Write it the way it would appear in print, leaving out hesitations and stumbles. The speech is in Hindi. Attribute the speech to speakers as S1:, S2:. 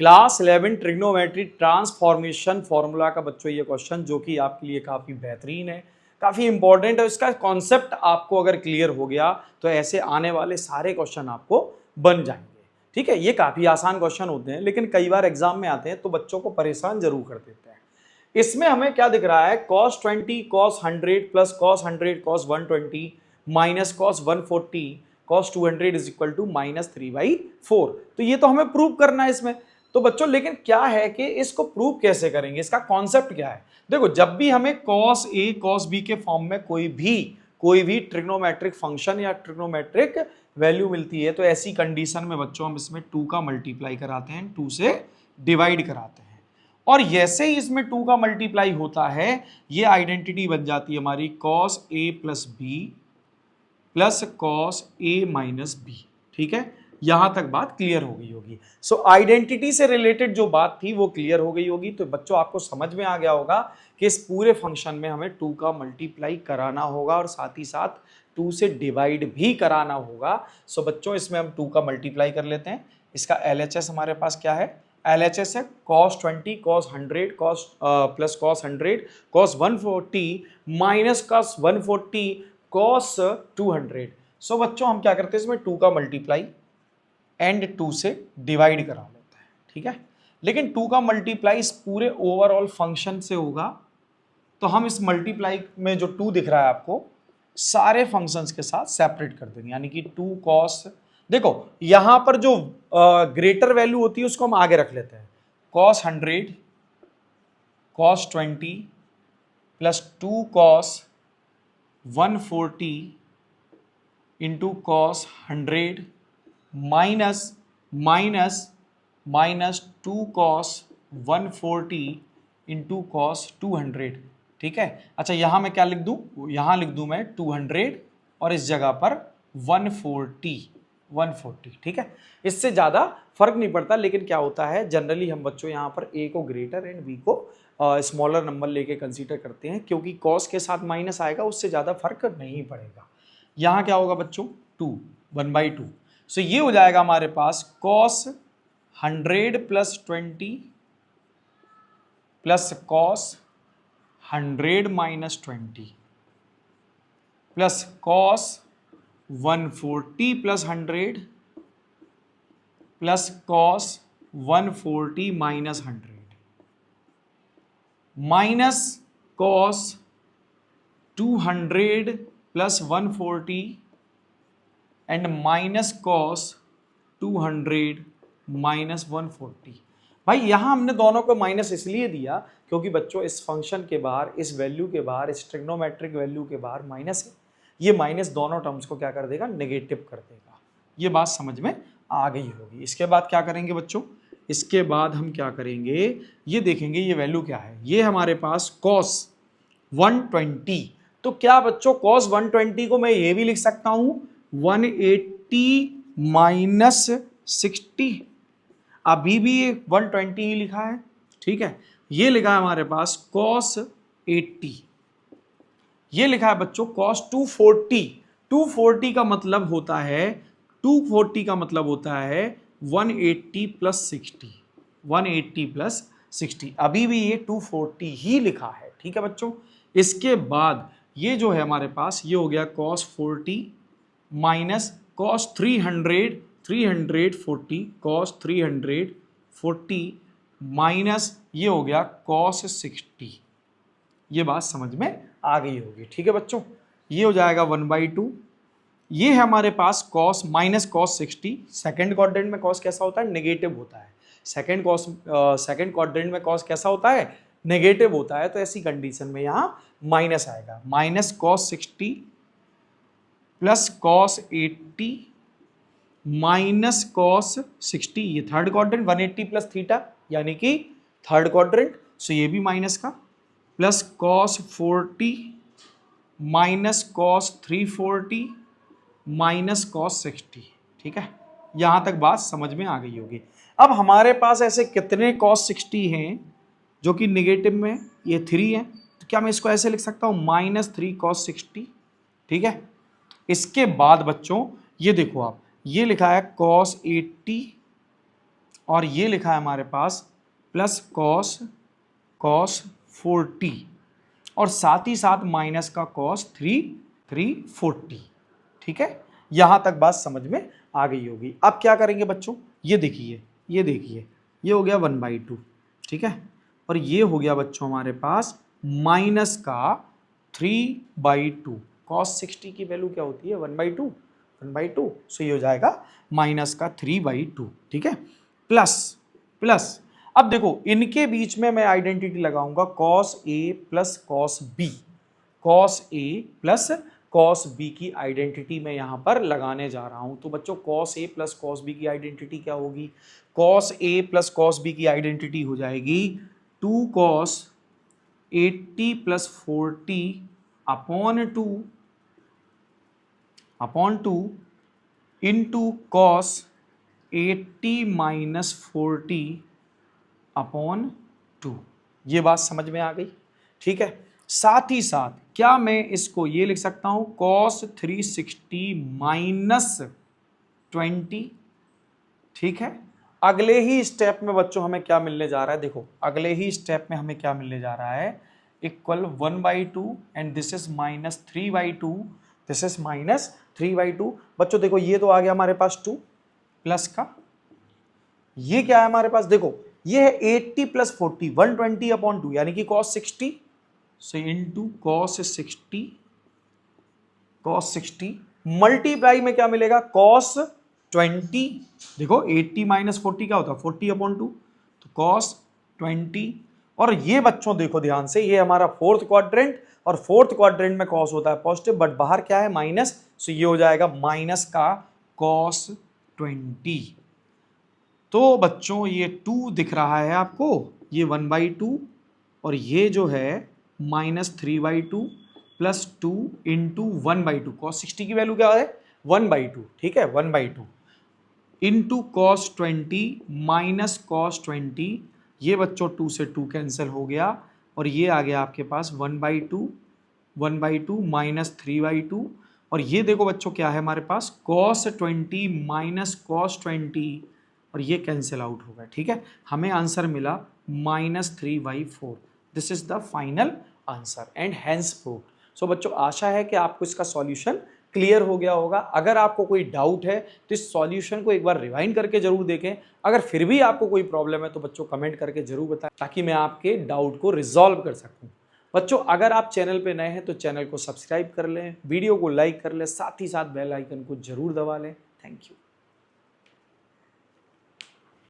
S1: क्लास 11 ट्रिग्नोमेट्री ट्रांसफॉर्मेशन फॉर्मूला का बच्चों ये क्वेश्चन जो कि आपके लिए काफ़ी बेहतरीन है, काफ़ी इंपॉर्टेंट है। इसका कॉन्सेप्ट आपको अगर क्लियर हो गया तो ऐसे आने वाले सारे क्वेश्चन आपको बन जाएंगे। ठीक है, ये काफ़ी आसान क्वेश्चन होते हैं लेकिन कई बार एग्जाम में आते हैं तो बच्चों को परेशान जरूर कर देते हैं। इसमें हमें क्या दिख रहा है, cos 20 cos 100 plus cos 100 cos 120 minus cos 140 cos 200 is equal to -3/4। तो ये तो हमें प्रूव करना है इसमें। तो बच्चों लेकिन क्या है कि इसको प्रूव कैसे करेंगे, इसका कॉन्सेप्ट क्या है। देखो, जब भी हमें cos A cos B के फॉर्म में कोई भी ट्रिग्नोमेट्रिक फंक्शन या ट्रिग्नोमेट्रिक वैल्यू मिलती है तो ऐसी कंडीशन में बच्चों हम इसमें 2 का मल्टीप्लाई कराते हैं, 2 से डिवाइड कराते हैं और जैसे ही इसमें 2 का मल्टीप्लाई होता है ये आइडेंटिटी बन जाती है हमारी cos A plus B plus cos A minus B। ठीक है, यहां तक बात क्लियर हो गई होगी। सो आइडेंटिटी से रिलेटेड जो बात थी वो क्लियर हो गई होगी। तो बच्चों आपको समझ में आ गया होगा कि इस पूरे फंक्शन में हमें 2 का मल्टीप्लाई कराना होगा और साथ ही साथ 2 से डिवाइड भी कराना होगा। सो बच्चों इसमें हम 2 का मल्टीप्लाई कर लेते हैं। इसका LHS हमारे पास क्या है, LHS है cos 20 cos 100 cos plus cos 100 cos 140 minus cos 140 cos 200। सो बच्चों हम क्या करते हैं, इसमें 2 का मल्टीप्लाई एंड 2 से डिवाइड करा लेते हैं। ठीक है, लेकिन 2 का मल्टीप्लाई इस पूरे ओवरऑल फंक्शन से होगा तो हम इस मल्टीप्लाई में जो 2 दिख रहा है आपको सारे फंक्शंस के साथ सेपरेट कर देंगे, यानी कि 2 cos। देखो यहां पर जो ग्रेटर वैल्यू होती है उसको हम आगे रख लेते हैं, cos 100 cos 20 plus 2 cos 140 into cos 100 minus 2 cos 140 into cos 200। ठीक है, अच्छा यहां मैं क्या लिख दूं, यहां लिख दूं मैं 200 और इस जगह पर 140। ठीक है, इससे ज्यादा फर्क नहीं पड़ता, लेकिन क्या होता है जनरली हम बच्चों यहां पर a को ग्रेटर एंड b को स्मॉलर नंबर लेके कंसीडर करते हैं क्योंकि cos के साथ माइनस आएगा, उससे ज्यादा फर्क नहीं पड़ेगा। यहां क्या होगा बच्चों, 2 1/2। सो ये हो जाएगा हमारे पास cos 100 plus 20 plus cos 100 minus 20 plus cos 140 plus 100 plus cos 140 minus 100 minus cos 200 plus 140 and minus cos 200 minus 140। भाई यहां हमने दोनों को माइनस इसलिए दिया क्योंकि बच्चों इस फंक्शन के बाहर, इस वैल्यू के बाहर, इस ट्रिग्नोमेट्रिक वैल्यू के बाहर माइनस है। ये माइनस दोनों टर्म्स को क्या कर देगा, नेगेटिव कर देगा। ये बात समझ में आ गई होगी। इसके बाद क्या करेंगे बच्चों, इसके बाद हम क्या करेंगे, ये देखेंगे ये वैल्यू क्या है। ये हमारे पास cos 120, तो क्या बच्चों cos 120 को मैं ये भी लिख सकता हूं 180 माइनस 60। अभी भी 120 ही लिखा है। ठीक है, ये लिखा है हमारे पास cos 80, ये लिखा है बच्चों cos 240। 240 का मतलब होता है 240 का मतलब होता है 180 प्लस 60, 180 प्लस 60। अभी भी ये 240 ही लिखा है। ठीक है बच्चों, इसके बाद ये जो है हमारे पास ये हो गया cos 40 minus cos 340 cos 340 minus ये हो गया cos 60। ये बात समझ में आ गई होगी। ठीक है बच्चों, ये हो जाएगा 1/2। ये है हमारे पास cos minus cos 60। Second quadrant में cos कैसा होता है, नेगेटिव होता है। सेकेंड क्वाड्रेंट में cos कैसा होता है, नेगेटिव होता है। तो ऐसी कंडीशन में यहाँ माइनस आएगा, minus cos 60 plus cos 80 minus cos 60। ये थर्ड क्वाड्रेंट, 180 प्लस थीटा यानी कि थर्ड क्वाड्रेंट, सो ये भी माइनस का, plus cos 40 minus cos 340 minus cos 60। ठीक है, यहां तक बात समझ में आ गई होगी। अब हमारे पास ऐसे कितने cos 60 हैं जो कि निगेटिव में, ये 3 है, तो क्या मैं इसको ऐसे लिख सकता हूं -3 cos 60। ठीक है, इसके बाद बच्चों ये देखो आप, ये लिखा है cos 80 और ये लिखा है हमारे पास प्लस कॉस 40 और साथ ही साथ माइनस का कॉस 340। ठीक है, यहां तक बात समझ में आ गई होगी। अब क्या करेंगे बच्चों, ये देखिए ये हो गया 1/2। ठीक है, और ये हो गया बच्चों हमारे पास माइनस का 3/2। कॉस 60 की वैल्यू क्या होती है 1/2। सो ये हो जाएगा माइनस का 3/2। ठीक है, प्लस अब देखो इनके बीच में मैं आइडेंटिटी लगाऊंगा cos A plus cos B। cos A plus cos B की आइडेंटिटी मैं यहां पर लगाने जा रहा हूं। तो बच्चों cos A plus cos B की आइडेंटिटी क्या होगी, cos A plus cos B की आइडेंटिटी हो जाएगी 2 cos 80 plus 40 upon 2 into cos 80 minus 40 upon 2। ये बात समझ में आ गई। ठीक है, साथ ही साथ क्या मैं इसको ये लिख सकता हूं cos 360 माइनस 20। ठीक है, अगले ही स्टेप में बच्चों हमें क्या मिलने जा रहा है, देखो अगले ही स्टेप में हमें क्या मिलने जा रहा है, equal 1/2 and this is minus 3/2, this is minus 3/2। बच्चों देखो ये तो आ गया हमारे पास 2 प्लस का, ये क्या है हमारे पास, देखो ये है 80 प्लस 40 120 अपॉन 2 यानी कि cos 60 से इंटू cos 60 मल्टीप्लाई में क्या मिलेगा cos 20। देखो 80 माइनस 40 क्या होता है 40 अपॉन 2, तो cos 20। और ये बच्चों देखो ध्यान से, ये हमारा फोर्थ क्वाड्रेंट और फोर्थ क्वाड्रेंट में cos होता है पॉजिटिव बट बाहर क्या है माइनस, सो ये हो जाएगा माइनस का cos 20। तो बच्चों ये 2 दिख रहा है आपको, ये 1/2 और ये जो है माइनस 3/2 प्लस 2 इंटू 1/2। cos 60 की वैल्यू क्या है 1/2। ठीक है, 1/2 इंटू cos 20 माइनस cos 20। ये बच्चों 2 से 2 कैंसिल हो गया और ये आ गया आपके पास 1/2 माइनस 3/2। और ये देखो बच्चों क्या है हमारे पास cos 20 माइनस cos 20 और ये कैंसिल आउट हो गया। ठीक है, हमें आंसर मिला -3/4। This is the final answer and hence proved. So बच्चों आशा है कि आपको इसका सॉल्यूशन क्लियर हो गया होगा। अगर आपको कोई डाउट है तो इस सॉल्यूशन को एक बार रिवाइंड करके जरूर देखें। अगर फिर भी आपको कोई प्रॉब्लम है तो बच्चों कमेंट करके जरूर बताएं ताकि मैं आपके डाउट को रिजॉल्व कर सकूं। बच्चों अगर आप चैनल पे नए हैं तो चैनल को सब्सक्राइब कर लें, वीडियो को लाइक कर लें, साथ ही साथ बेल आइकन को जरूर दबा लें। Thank you.